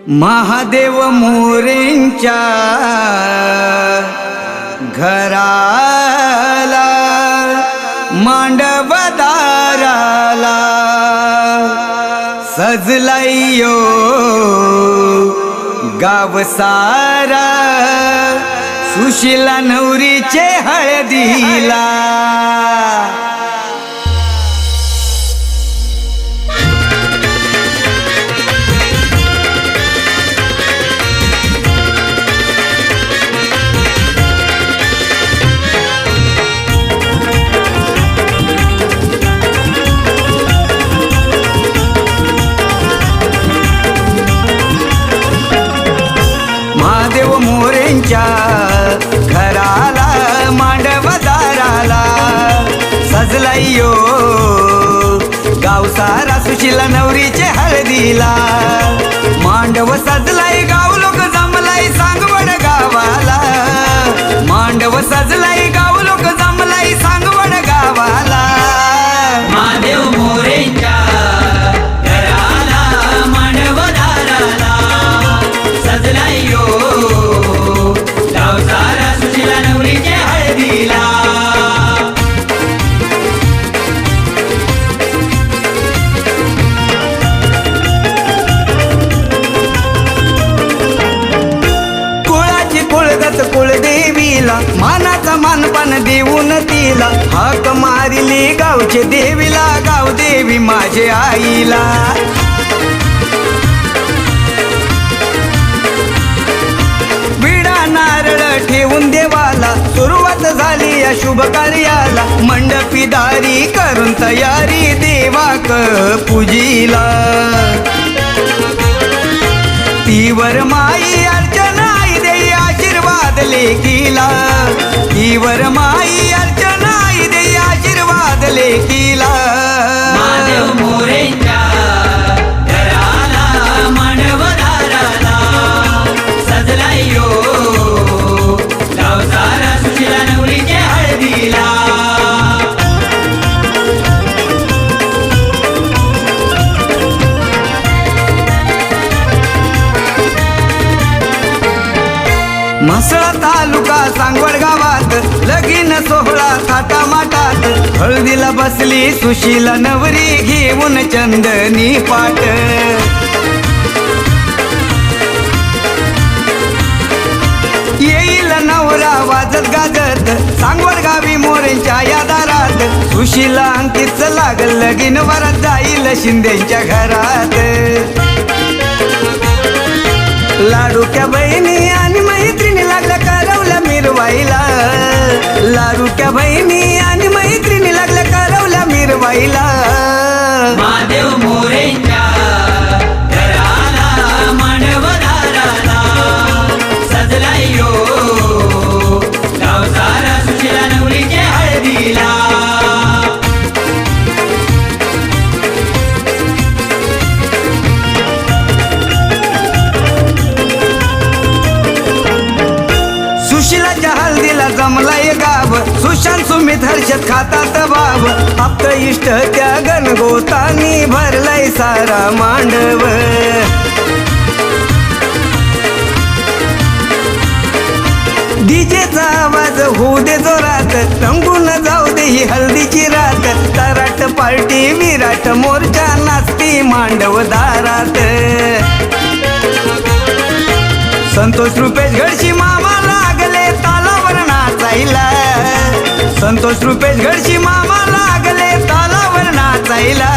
महादेव मोरेंच्या घराला मांडव दाराला सजलायो गाव सारा सुशिला नवरीचे हळदीला। महादेव मोरेंच्या घराला मांडव दाराला सजलायो गाव सारा सुशिला नवरीचे हळदीला। मांडव सजलाय गाव लोक जमलाय सांगवड गावाला। मांडव सजलाय गाव लोक जमलाय सांगवड गावाला। महादेव मोरेंच्या घराला मांडव दाराला सजलायो गाव सारा सुशिला नवरीचे हळदीला। कुळाची कुळगत कुळदेवीला मानाचा मानपान देऊन तिला हाक मारिली गावचे देवीला। गाव देवी माझे आईला विडा नारळ ठेवून देवाला सुरुवात झाली या शुभ कार्याला। मंडपीदारी करून तयारी देवाक पूजीला। तीवर माई अर्चना आई देई आशीर्वाद लेकीला। तीवर माई अर्चना आई देई आशीर्वाद लेकीला। महादेव मोरेंच्या घराला मांडव दाराला सजलायो गाव सारा सुशिला नवरीचे हळदीला। म्हसळा तालुका सांगवड गावात लगीन सोहळा थाटामाटात हळदीला बसली सुशीला नवरी घेऊन चंदनी पाट। येईल नवरा वाजत गाजत सांगवड गावी मोरेंच्या या दारात। सुशीला अंकित लागल लगीन वरात जाईल शिंदेच्या घरात। लाडूक्या बहिणी आणि मैत्रिणी लागल्या करवल्या मिरवाईला। लाडूक्या बहिणी आणि मैत्रिणी लागल्या करवल्या मिरवाईला। महादेव मोरेंच्या घराला मांडव दाराला सजलायो गाव सारा सुशिला नवरीचे हळदीला। सुशिलाच्या हल्दीला जमलाय गाव सुशांत सुमित हर्षद खातात बाब। आप्त इष्ट त्या गणगोतानी भरलाय सारा मांडव। डीजेचा आवाज होऊ दे जोरात रंगून जाऊ दे ही हल्दीची रात। तराट पार्टी विराट मोर्चा नाचती मांडव दारात। संतोष रुपेश घडशी मामा लागले तालावर नाचायला। संतोष रुपेश घडशी मामा लागले तालावर नाचायला।